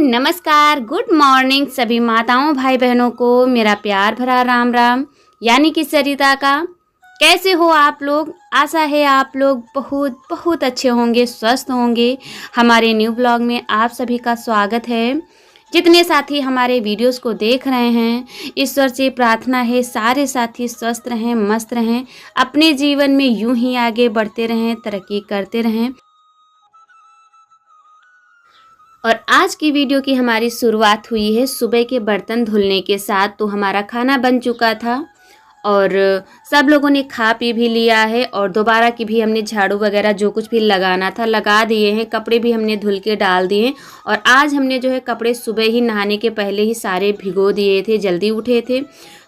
नमस्कार, good morning सभी माताओं भाई बहनों को मेरा प्यार भरा राम राम। यानी कि सरिता का। कैसे हो आप लोग? आशा है आप लोग बहुत बहुत अच्छे होंगे, स्वस्थ होंगे। हमारे न्यू ब्लॉग में आप सभी का स्वागत है। जितने साथी हमारे वीडियोस को देख रहे हैं, ईश्वर से प्रार्थना है सारे साथी स्वस्थ रहें, मस्त रहें, अपने जीवन में यूं ही आगे बढ़ते रहें, तरक्की करते रहें। और आज की वीडियो की हमारी शुरुआत हुई है सुबह के बर्तन धुलने के साथ। तो हमारा खाना बन चुका था और सब लोगों ने खा पी भी लिया है और दोबारा की भी हमने झाड़ू वगैरह जो कुछ भी लगाना था लगा दिए हैं। कपड़े भी हमने धुल के डाल दिए और आज हमने जो है कपड़े सुबह ही नहाने के पहले ही सारे भिगो दिए थे, जल्दी उठे थे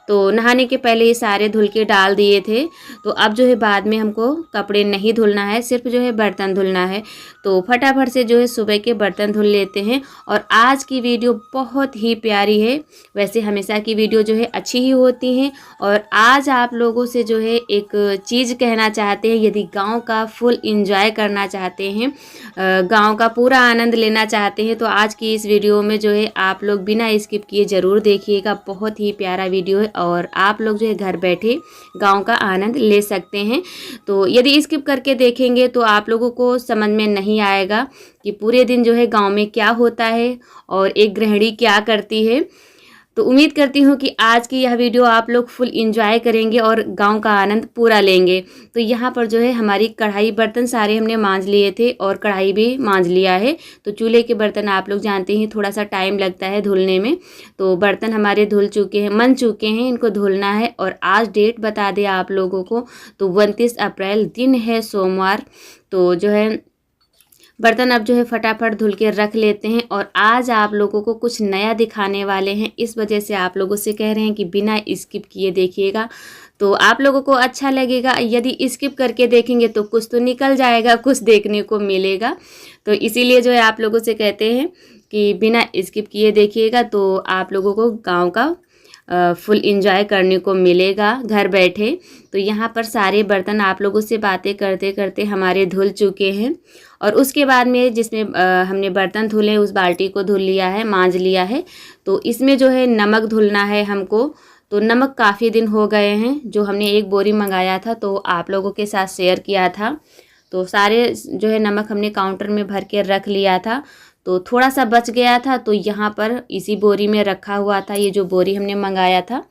तो नहाने के पहले ही सारे धुल के डाल दिए थे। तो अब जो है बाद में हमको कपड़े नहीं धुलना है, सिर्फ जो है बर्तन धुलना है। तो फटाफट से जो है सुबह के बर्तन धुल लेते हैं। और आज की वीडियो बहुत ही प्यारी है। वैसे हमेशा की वीडियो जो है अच्छी ही होती हैं और आज आप लोगों से जो है एक चीज़ कहना चाहते हैं। यदि गांव का फुल एंजॉय करना चाहते हैं, गांव का पूरा आनंद लेना चाहते हैं तो आज की इस वीडियो में जो है आप लोग बिना स्किप किए ज़रूर देखिएगा। बहुत ही प्यारा वीडियो है और आप लोग जो है घर बैठे गांव का आनंद ले सकते हैं। तो यदि स्किप करके देखेंगे तो आप लोगों को समझ में नहीं आएगा कि पूरे दिन जो है गांव में क्या होता है और एक गृहिणी क्या करती है। तो उम्मीद करती हूँ कि आज की यह वीडियो आप लोग फुल एंजॉय करेंगे और गांव का आनंद पूरा लेंगे। तो यहाँ पर जो है हमारी कढ़ाई बर्तन सारे हमने मांज लिए थे और कढ़ाई भी मांज लिया है। तो चूल्हे के बर्तन आप लोग जानते हैं थोड़ा सा टाइम लगता है धुलने में। तो बर्तन हमारे धुल चुके हैं, मन चुके हैं, इनको धुलना है। और आज डेट बता दें आप लोगों को तो 29 अप्रैल दिन है, सोमवार। तो जो है बर्तन अब जो है फटाफट धुल के रख लेते हैं। और आज आप लोगों को कुछ नया दिखाने वाले हैं, इस वजह से आप लोगों से कह रहे हैं कि बिना स्किप किए देखिएगा तो आप लोगों को अच्छा लगेगा। यदि स्किप करके देखेंगे तो कुछ तो निकल जाएगा, कुछ देखने को मिलेगा। तो इसीलिए जो है आप लोगों से कहते हैं कि बिना स्किप किए देखिएगा तो आप लोगों को गाँव का फुल एंजॉय करने को मिलेगा घर बैठे। तो यहाँ पर सारे बर्तन आप लोगों से बातें करते करते हमारे धुल चुके हैं। और उसके बाद में जिसमें हमने बर्तन धुले उस बाल्टी को धुल लिया है, मांज लिया है। तो इसमें जो है नमक धुलना है हमको। तो नमक काफ़ी दिन हो गए हैं, जो हमने एक बोरी मंगाया था तो आप लोगों के साथ शेयर किया था। तो सारे जो है नमक हमने काउंटर में भर के रख लिया था। तो थोड़ा सा बच गया था तो यहाँ पर इसी बोरी में रखा हुआ था, ये जो बोरी हमने मंगाया था।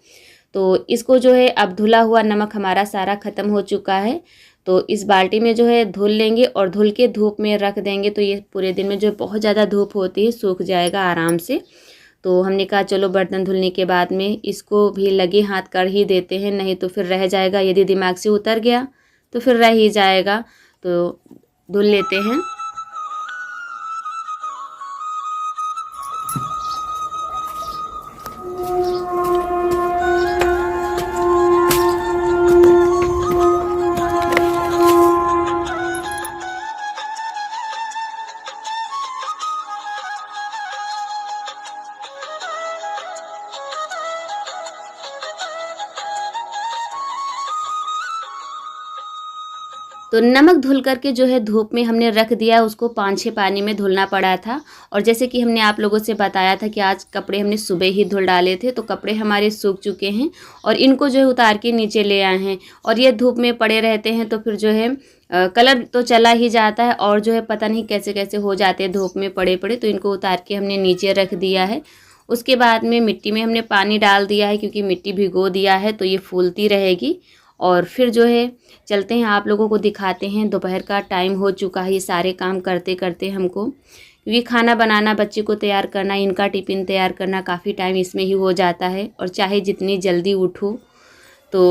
तो इसको जो है अब धुला हुआ नमक हमारा सारा ख़त्म हो चुका है। तो इस बाल्टी में जो है धुल लेंगे और धुल के धूप में रख देंगे। तो ये पूरे दिन में जो बहुत ज़्यादा धूप होती है सूख जाएगा आराम से। तो हमने कहा चलो बर्तन धुलने के बाद में इसको भी लगे हाथ कर ही देते हैं, नहीं तो फिर रह जाएगा। यदि दिमाग से उतर गया तो फिर रह ही जाएगा। तो धुल लेते हैं। तो नमक धुल करके जो है धूप में हमने रख दिया, उसको 5-6 पानी में धुलना पड़ा था। और जैसे कि हमने आप लोगों से बताया था कि आज कपड़े हमने सुबह ही धुल डाले थे तो कपड़े हमारे सूख चुके हैं और इनको जो है उतार के नीचे ले आए हैं। और ये धूप में पड़े रहते हैं तो फिर जो है कलर तो चला ही जाता है और जो है पता नहीं कैसे कैसे हो जाते हैं धूप में पड़े पड़े। तो इनको उतार के हमने नीचे रख दिया है। उसके बाद में मिट्टी में हमने पानी डाल दिया है, क्योंकि मिट्टी भिगो दिया है तो ये फूलती रहेगी। और फिर जो है चलते हैं, आप लोगों को दिखाते हैं। दोपहर का टाइम हो चुका है, ये सारे काम करते करते हमको, क्योंकि खाना बनाना, बच्चे को तैयार करना, इनका टिफ़िन तैयार करना, काफ़ी टाइम इसमें ही हो जाता है। और चाहे जितनी जल्दी उठो तो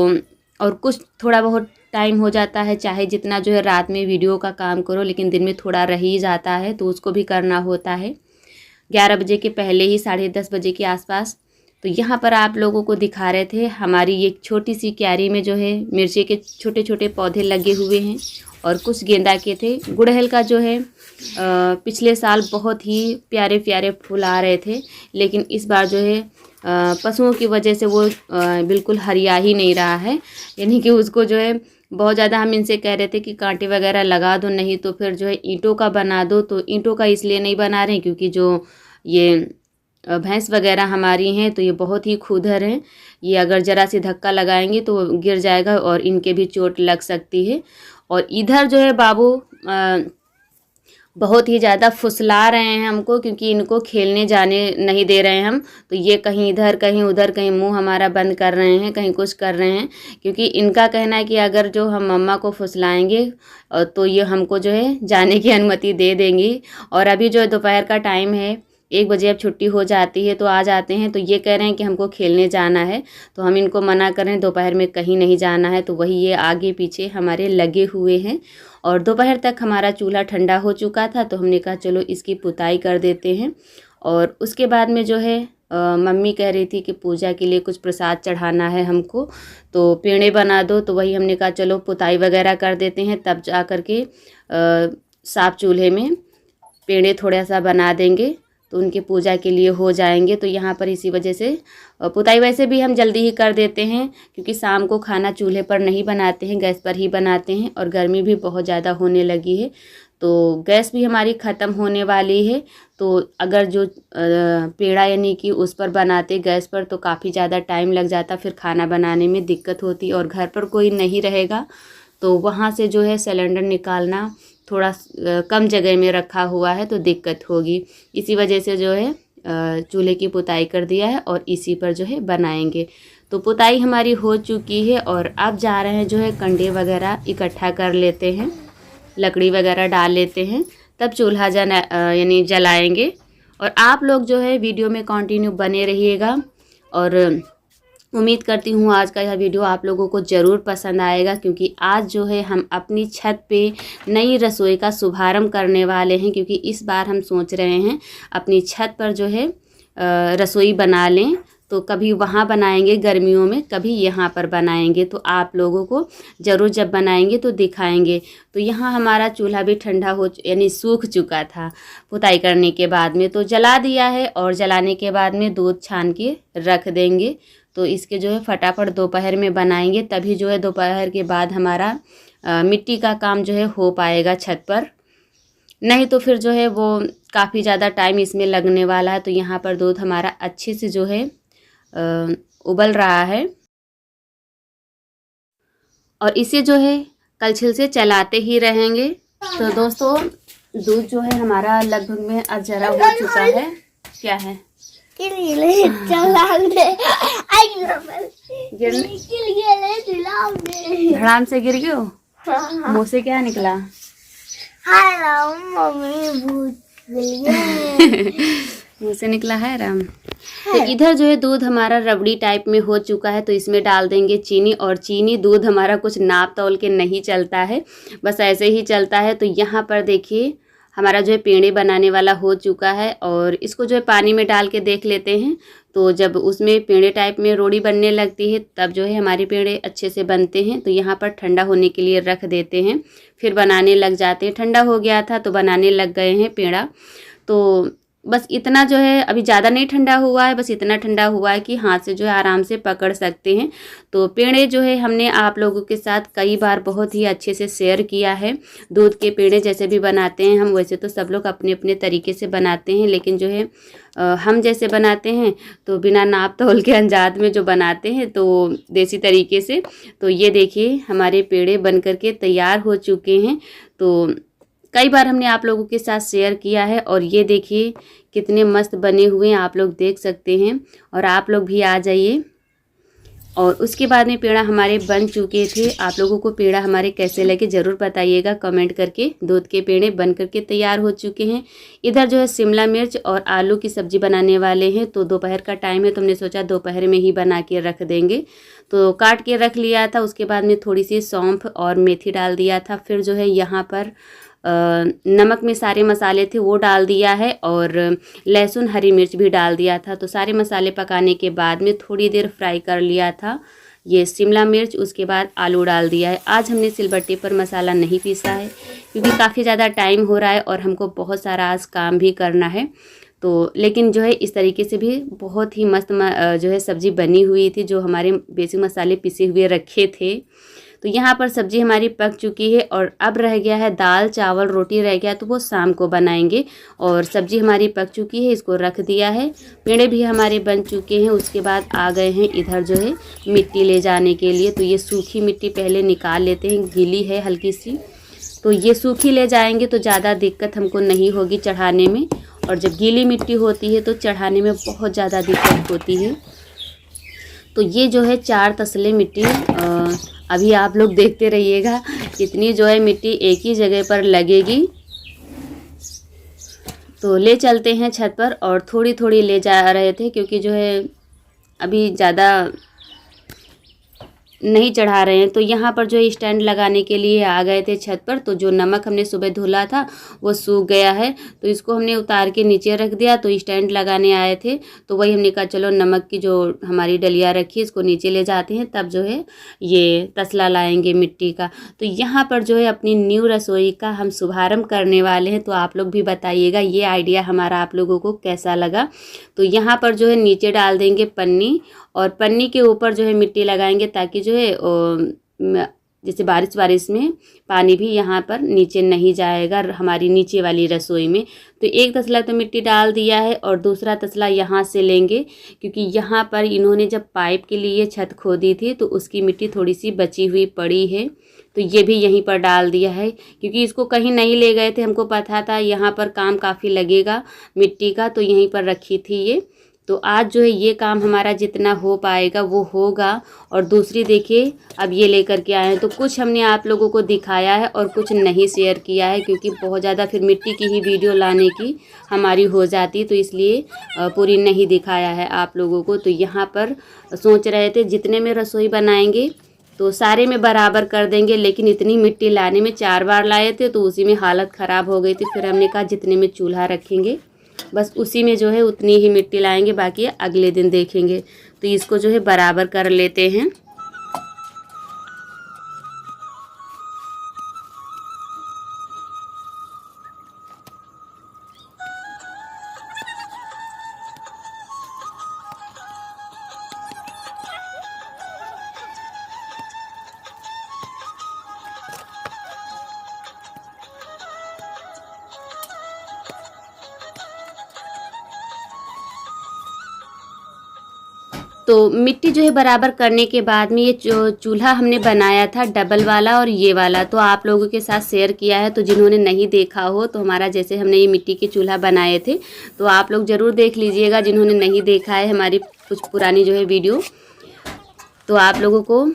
और कुछ थोड़ा बहुत टाइम हो जाता है, चाहे जितना जो है रात में वीडियो का काम करो, लेकिन दिन में थोड़ा रह ही जाता है तो उसको भी करना होता है। 11 बजे के पहले ही 10:30 बजे के आसपास। तो यहाँ पर आप लोगों को दिखा रहे थे हमारी एक छोटी सी क्यारी में जो है मिर्ची के छोटे छोटे पौधे लगे हुए हैं और कुछ गेंदा के थे। गुड़हल का जो है पिछले साल बहुत ही प्यारे प्यारे फूल आ रहे थे, लेकिन इस बार जो है पशुओं की वजह से वो बिल्कुल हरिया ही नहीं रहा है। यानी कि उसको जो है बहुत ज़्यादा हम इनसे कह रहे थे कि कांटे वगैरह लगा दो, नहीं तो फिर जो है ईंटों का बना दो। तो ईंटों का इसलिए नहीं बना रहे हैं क्योंकि जो ये भैंस वगैरह हमारी हैं तो ये बहुत ही खुदर हैं। ये अगर ज़रा सी धक्का लगाएंगे तो गिर जाएगा और इनके भी चोट लग सकती है। और इधर जो है बाबू बहुत ही ज़्यादा फुसला रहे हैं हमको, क्योंकि इनको खेलने जाने नहीं दे रहे हैं हम। तो ये कहीं इधर कहीं उधर, कहीं मुंह हमारा बंद कर रहे हैं, कहीं कुछ कर रहे हैं, क्योंकि इनका कहना है कि अगर जो हम मम्मा को फुसलाएंगे तो ये हमको जो है जाने की अनुमति दे देंगी। और अभी जो है दोपहर का टाइम है, 1 बजे अब छुट्टी हो जाती है तो आ जाते हैं। तो ये कह रहे हैं कि हमको खेलने जाना है, तो हम इनको मना कर रहे हैं दोपहर में कहीं नहीं जाना है। तो वही ये आगे पीछे हमारे लगे हुए हैं। और दोपहर तक हमारा चूल्हा ठंडा हो चुका था, तो हमने कहा चलो इसकी पुताई कर देते हैं। और उसके बाद में जो है मम्मी कह रही थी कि पूजा के लिए कुछ प्रसाद चढ़ाना है हमको, तो पेड़े बना दो। तो वही हमने कहा चलो पुताई वगैरह कर देते हैं, तब जा कर के साफ चूल्हे में पेड़े थोड़ा सा बना देंगे तो उनके पूजा के लिए हो जाएंगे। तो यहाँ पर इसी वजह से पुताई वैसे भी हम जल्दी ही कर देते हैं, क्योंकि शाम को खाना चूल्हे पर नहीं बनाते हैं, गैस पर ही बनाते हैं। और गर्मी भी बहुत ज़्यादा होने लगी है, तो गैस भी हमारी ख़त्म होने वाली है। तो अगर जो पेड़ा यानी कि उस पर बनाते गैस पर तो काफ़ी ज़्यादा टाइम लग जाता, फिर खाना बनाने में दिक्कत होती। और घर पर कोई नहीं रहेगा तो वहाँ से जो है सिलेंडर निकालना थोड़ा कम जगह में रखा हुआ है तो दिक्कत होगी। इसी वजह से जो है चूल्हे की पुताई कर दिया है और इसी पर जो है बनाएंगे। तो पुताई हमारी हो चुकी है और अब जा रहे हैं जो है कंडे वगैरह इकट्ठा कर लेते हैं, लकड़ी वगैरह डाल लेते हैं, तब चूल्हा यानी जलाएंगे। और आप लोग जो है वीडियो में कंटिन्यू बने रहिएगा। और उम्मीद करती हूँ आज का यह वीडियो आप लोगों को ज़रूर पसंद आएगा, क्योंकि आज जो है हम अपनी छत पे नई रसोई का शुभारंभ करने वाले हैं। क्योंकि इस बार हम सोच रहे हैं अपनी छत पर जो है रसोई बना लें। तो कभी वहाँ बनाएंगे गर्मियों में, कभी यहाँ पर बनाएंगे। तो आप लोगों को ज़रूर जब बनाएंगे तो दिखाएंगे। तो यहाँ हमारा चूल्हा भी ठंडा हो यानी सूख चुका था पुताई करने के बाद में, तो जला दिया है। और जलाने के बाद में दूध छान के रख देंगे। तो इसके जो है फटाफट दोपहर में बनाएंगे, तभी जो है दोपहर के बाद हमारा मिट्टी का काम जो है हो पाएगा छत पर। नहीं तो फिर जो है वो काफ़ी ज़्यादा टाइम इसमें लगने वाला है। तो यहाँ पर दूध हमारा अच्छे से जो है उबल रहा है और इसे जो है कलछिल से चलाते ही रहेंगे। तो दोस्तों दूध जो है हमारा लगभग में अब जरा हो चुका है। क्या है धड़ाम से गिर गयो, मुँह से क्या निकला? मुँह से निकला है राम। तो इधर जो है दूध हमारा रबड़ी टाइप में हो चुका है, तो इसमें डाल देंगे चीनी। और चीनी दूध हमारा कुछ नाप तौल के नहीं चलता है, बस ऐसे ही चलता है। तो यहाँ पर देखिए हमारा जो है पेड़े बनाने वाला हो चुका है। और इसको जो है पानी में डाल के देख लेते हैं। तो जब उसमें पेड़े टाइप में रोड़ी बनने लगती है तब जो है हमारे पेड़े अच्छे से बनते हैं। तो यहाँ पर ठंडा होने के लिए रख देते हैं, फिर बनाने लग जाते हैं। ठंडा हो गया था तो बनाने लग गए हैं पेड़ा। तो बस इतना जो है अभी ज़्यादा नहीं ठंडा हुआ है, बस इतना ठंडा हुआ है कि हाथ से जो है आराम से पकड़ सकते हैं। तो पेड़े जो है हमने आप लोगों के साथ कई बार बहुत ही अच्छे से शेयर किया है। दूध के पेड़े जैसे भी बनाते हैं हम, वैसे तो सब लोग अपने अपने तरीके से बनाते हैं, लेकिन जो है हम जैसे बनाते हैं तो बिना नाप तौल के अंदाज में जो बनाते हैं, तो देसी तरीके से। तो ये देखिए हमारे पेड़े बन कर के तैयार हो चुके हैं। तो कई बार हमने आप लोगों के साथ शेयर किया है। और ये देखिए कितने मस्त बने हुए हैं, आप लोग देख सकते हैं। और आप लोग भी आ जाइए। और उसके बाद में पेड़ा हमारे बन चुके थे। आप लोगों को पेड़ा हमारे कैसे लगे ज़रूर बताइएगा कमेंट करके। दूध के पेड़े बन करके तैयार हो चुके हैं। इधर जो है शिमला मिर्च और आलू की सब्ज़ी बनाने वाले हैं। तो दोपहर का टाइम है तो हमने सोचा दोपहर में ही बना के रख देंगे। तो काट के रख लिया था। उसके बाद में थोड़ी सी सौंफ और मेथी डाल दिया था। फिर जो है यहाँ पर नमक में सारे मसाले थे वो डाल दिया है, और लहसुन हरी मिर्च भी डाल दिया था। तो सारे मसाले पकाने के बाद में थोड़ी देर फ्राई कर लिया था ये शिमला मिर्च। उसके बाद आलू डाल दिया है। आज हमने सिलबट्टे पर मसाला नहीं पीसा है, क्योंकि काफ़ी ज़्यादा टाइम हो रहा है और हमको बहुत सारा आज काम भी करना है। तो लेकिन जो है इस तरीके से भी बहुत ही मस्त जो है सब्ज़ी बनी हुई थी, जो हमारे बेसिक मसाले पिसे हुए रखे थे। तो यहाँ पर सब्ज़ी हमारी पक चुकी है और अब रह गया है दाल चावल रोटी रह गया, तो वो शाम को बनाएंगे। और सब्ज़ी हमारी पक चुकी है, इसको रख दिया है। पेड़े भी हमारे बन चुके हैं। उसके बाद आ गए हैं इधर जो है मिट्टी ले जाने के लिए। तो ये सूखी मिट्टी पहले निकाल लेते हैं, गीली है हल्की सी, तो ये सूखी ले जाएंगे तो ज़्यादा दिक्कत हमको नहीं होगी चढ़ाने में। और जब गीली मिट्टी होती है तो चढ़ाने में बहुत ज़्यादा दिक्कत होती है। तो ये जो है 4 तसले मिट्टी अभी आप लोग देखते रहिएगा कितनी जो है मिट्टी एक ही जगह पर लगेगी। तो ले चलते हैं छत पर, और थोड़ी थोड़ी ले जा रहे थे क्योंकि जो है अभी ज़्यादा नहीं चढ़ा रहे हैं। तो यहाँ पर जो स्टैंड लगाने के लिए आ गए थे छत पर। तो जो नमक हमने सुबह धुला था वो सूख गया है, तो इसको हमने उतार के नीचे रख दिया। तो स्टैंड लगाने आए थे तो वही हमने कहा चलो नमक की जो हमारी डलिया रखी है इसको नीचे ले जाते हैं, तब जो है ये तसला लाएंगे मिट्टी का। तो यहाँ पर जो है अपनी न्यू रसोई का हम शुभारम्भ करने वाले हैं। तो आप लोग भी बताइएगा ये आइडिया हमारा आप लोगों को कैसा लगा। तो यहाँ पर जो है नीचे डाल देंगे पन्नी, और पन्नी के ऊपर जो है मिट्टी लगाएंगे ताकि जो है जैसे बारिश में पानी भी यहाँ पर नीचे नहीं जाएगा हमारी नीचे वाली रसोई में। तो एक तसला तो मिट्टी डाल दिया है और दूसरा तसला यहाँ से लेंगे, क्योंकि यहाँ पर इन्होंने जब पाइप के लिए छत खोदी थी तो उसकी मिट्टी थोड़ी सी बची हुई पड़ी है। तो ये भी यहीं पर डाल दिया है, क्योंकि इसको कहीं नहीं ले गए थे, हमको पता था यहाँ पर काम काफ़ी लगेगा मिट्टी का, तो यहीं पर रखी थी ये। तो आज जो है ये काम हमारा जितना हो पाएगा वो होगा। और दूसरी देखिए अब ये लेकर के आए हैं, तो कुछ हमने आप लोगों को दिखाया है और कुछ नहीं शेयर किया है, क्योंकि बहुत ज़्यादा फिर मिट्टी की ही वीडियो लाने की हमारी हो जाती, तो इसलिए पूरी नहीं दिखाया है आप लोगों को। तो यहाँ पर सोच रहे थे जितने में रसोई बनाएंगे तो सारे में बराबर कर देंगे, लेकिन इतनी मिट्टी लाने में 4 बार लाए थे तो उसी में हालत ख़राब हो गई थी। फिर हमने कहा जितने में चूल्हा रखेंगे बस उसी में जो है उतनी ही मिट्टी लाएंगे, बाकी अगले दिन देखेंगे। तो इसको जो है बराबर कर लेते हैं। तो मिट्टी जो है बराबर करने के बाद में ये जो चूल्हा हमने बनाया था डबल वाला और ये वाला, तो आप लोगों के साथ शेयर किया है। तो जिन्होंने नहीं देखा हो तो हमारा जैसे हमने ये मिट्टी के चूल्हा बनाए थे तो आप लोग ज़रूर देख लीजिएगा। जिन्होंने नहीं देखा है हमारी कुछ पुरानी जो है वीडियो, तो आप लोगों को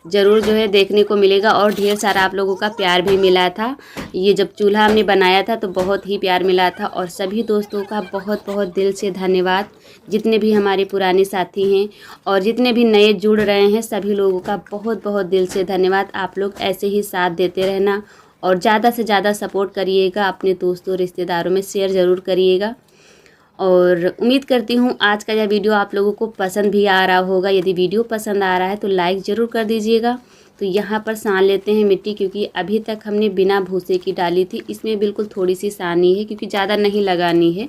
ज़रूर जो है देखने को मिलेगा। और ढेर सारा आप लोगों का प्यार भी मिला था। ये जब चूल्हा हमने बनाया था तो बहुत ही प्यार मिला था। और सभी दोस्तों का बहुत बहुत दिल से धन्यवाद, जितने भी हमारे पुराने साथी हैं और जितने भी नए जुड़ रहे हैं सभी लोगों का बहुत बहुत दिल से धन्यवाद। आप लोग ऐसे ही साथ देते रहना और ज़्यादा से ज़्यादा सपोर्ट करिएगा, अपने दोस्तों रिश्तेदारों में शेयर ज़रूर करिएगा। और उम्मीद करती हूँ आज का यह वीडियो आप लोगों को पसंद भी आ रहा होगा। यदि वीडियो पसंद आ रहा है तो लाइक ज़रूर कर दीजिएगा। तो यहाँ पर सान लेते हैं मिट्टी, क्योंकि अभी तक हमने बिना भूसे की डाली थी, इसमें बिल्कुल थोड़ी सी सानी है क्योंकि ज़्यादा नहीं लगानी है।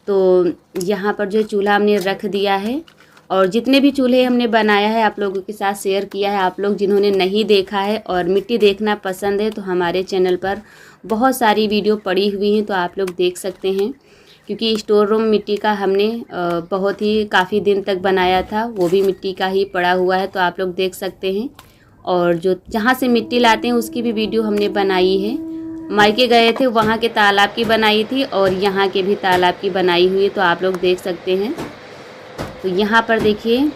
तो यहाँ पर जो चूल्हा हमने रख दिया है और जितने भी चूल्हे हमने बनाया है आप लोगों के साथ शेयर किया है। आप लोग जिन्होंने नहीं देखा है और मिट्टी देखना पसंद है तो हमारे चैनल पर बहुत सारी वीडियो पड़ी हुई हैं, तो आप लोग देख सकते हैं। क्योंकि स्टोर रूम मिट्टी का हमने बहुत ही काफ़ी दिन तक बनाया था, वो भी मिट्टी का ही पड़ा हुआ है, तो आप लोग देख सकते हैं। और जो जहाँ से मिट्टी लाते हैं उसकी भी वीडियो हमने बनाई है। मायके गए थे वहाँ के तालाब की बनाई थी और यहाँ के भी तालाब की बनाई हुई है, तो आप लोग देख सकते हैं। तो यहाँ पर देखिए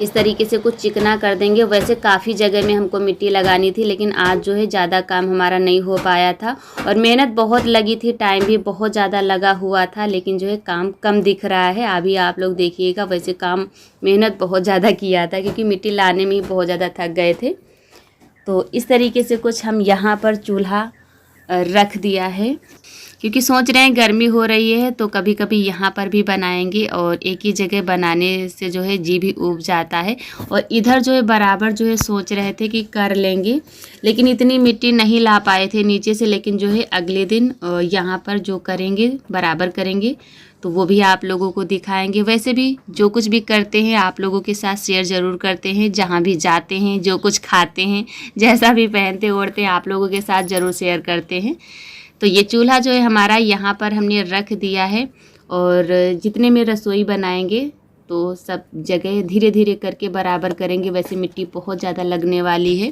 इस तरीके से कुछ चिकना कर देंगे। वैसे काफ़ी जगह में हमको मिट्टी लगानी थी, लेकिन आज जो है ज़्यादा काम हमारा नहीं हो पाया था और मेहनत बहुत लगी थी, टाइम भी बहुत ज़्यादा लगा हुआ था, लेकिन जो है काम कम दिख रहा है। अभी आप लोग देखिएगा, वैसे काम मेहनत बहुत ज़्यादा किया था क्योंकि मिट्टी लाने में ही बहुत ज़्यादा थक गए थे। तो इस तरीके से कुछ हम यहाँ पर चूल्हा रख दिया है। क्योंकि सोच रहे हैं गर्मी हो रही है तो कभी कभी यहाँ पर भी बनाएंगे, और एक ही जगह बनाने से जो है जी भी उब जाता है। और इधर जो है बराबर जो है सोच रहे थे कि कर लेंगे, लेकिन इतनी मिट्टी नहीं ला पाए थे नीचे से। लेकिन जो है अगले दिन यहाँ पर जो करेंगे बराबर करेंगे, तो वो भी आप लोगों को दिखाएंगे। वैसे भी जो कुछ भी करते हैं आप लोगों के साथ शेयर ज़रूर करते हैं, जहाँ भी जाते हैं, जो कुछ खाते हैं, जैसा भी पहनते ओढ़ते हैं, आप लोगों के साथ ज़रूर शेयर करते हैं। तो ये चूल्हा जो है हमारा यहाँ पर हमने रख दिया है, और जितने में रसोई बनाएंगे तो सब जगह धीरे धीरे करके बराबर करेंगे। वैसे मिट्टी बहुत ज़्यादा लगने वाली है,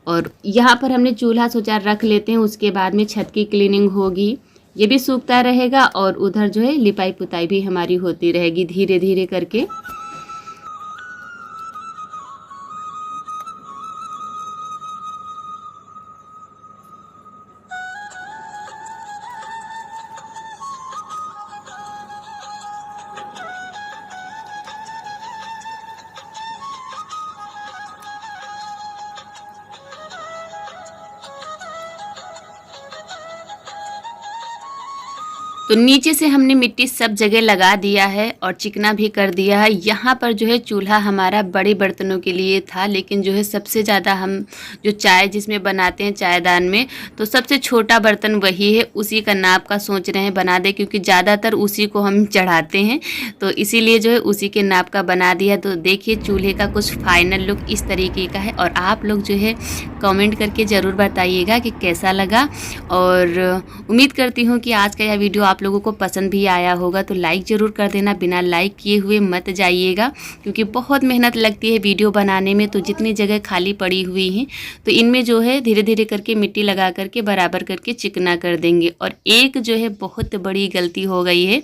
और यहाँ पर हमने चूल्हा सोचा रख लेते हैं, उसके बाद में छत की क्लीनिंग होगी, ये भी सूखता रहेगा, और उधर जो है लिपाई पुताई भी हमारी होती रहेगी धीरे धीरे करके। तो नीचे से हमने मिट्टी सब जगह लगा दिया है और चिकना भी कर दिया है। यहाँ पर जो है चूल्हा हमारा बड़े बर्तनों के लिए था, लेकिन जो है सबसे ज़्यादा हम जो चाय जिसमें बनाते हैं चायदान में, तो सबसे छोटा बर्तन वही है। उसी का नाप का सोच रहे हैं बना दे, क्योंकि ज़्यादातर उसी को हम चढ़ाते हैं, तो इसीलिए जो है उसी के नाप का बना दिया। तो देखिए चूल्हे का कुछ फाइनल लुक इस तरीके का है, और आप लोग जो है कमेंट करके ज़रूर बताइएगा कि कैसा लगा। और उम्मीद करती हूँ कि आज का यह वीडियो आप लोगों को पसंद भी आया होगा। तो लाइक ज़रूर कर देना, बिना लाइक किए हुए मत जाइएगा, क्योंकि बहुत मेहनत लगती है वीडियो बनाने में। तो जितनी जगह खाली पड़ी हुई हैं तो इनमें जो है धीरे धीरे करके मिट्टी लगा करके बराबर करके चिकना कर देंगे। और एक जो है बहुत बड़ी गलती हो गई है,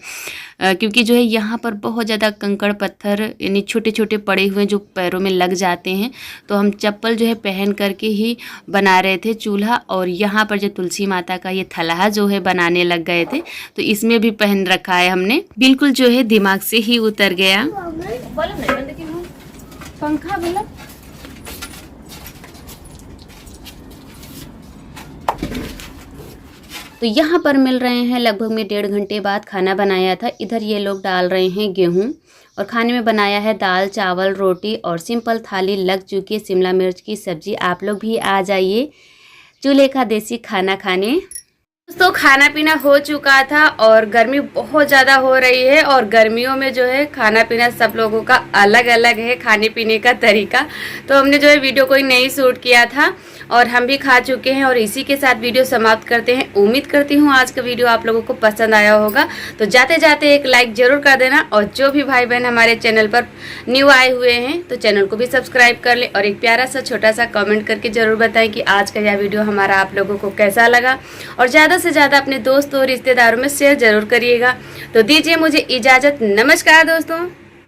क्योंकि जो है यहाँ पर बहुत ज़्यादा कंकड़ पत्थर यानी छोटे छोटे पड़े हुए जो पैरों में लग जाते हैं, तो हम चप्पल जो है पहन करके ही बना रहे थे चूल्हा। और यहाँ पर जो तुलसी माता का ये थलहा जो है बनाने लग गए थे, तो इसमें भी पहन रखा है हमने, बिल्कुल जो है दिमाग से ही उतर गया। पंखा बोला तो यहाँ पर मिल रहे हैं लगभग में 1.5 घंटे बाद खाना बनाया था। इधर ये लोग डाल रहे हैं गेहूँ, और खाने में बनाया है दाल चावल रोटी, और सिंपल थाली लग चुकी है शिमला मिर्च की सब्जी। आप लोग भी आ जाइए चूल्हे का देसी खाना खाने। दोस्तों खाना पीना हो चुका था, और गर्मी बहुत ज़्यादा हो रही है, और गर्मियों में जो है खाना पीना सब लोगों का अलग अलग है खाने पीने का तरीका। तो हमने जो है वीडियो कोई नहीं शूट किया था, और हम भी खा चुके हैं, और इसी के साथ वीडियो समाप्त करते हैं। उम्मीद करती हूँ आज का वीडियो आप लोगों को पसंद आया होगा। तो जाते जाते एक लाइक ज़रूर कर देना, और जो भी भाई बहन हमारे चैनल पर न्यू आए हुए हैं तो चैनल को भी सब्सक्राइब कर लें, और एक प्यारा सा छोटा सा कमेंट करके ज़रूर बताएं कि आज का यह वीडियो हमारा आप लोगों को कैसा लगा। और ज़्यादा से ज़्यादा अपने दोस्तों और रिश्तेदारों में शेयर ज़रूर करिएगा। तो दीजिए मुझे इजाज़त, नमस्कार दोस्तों।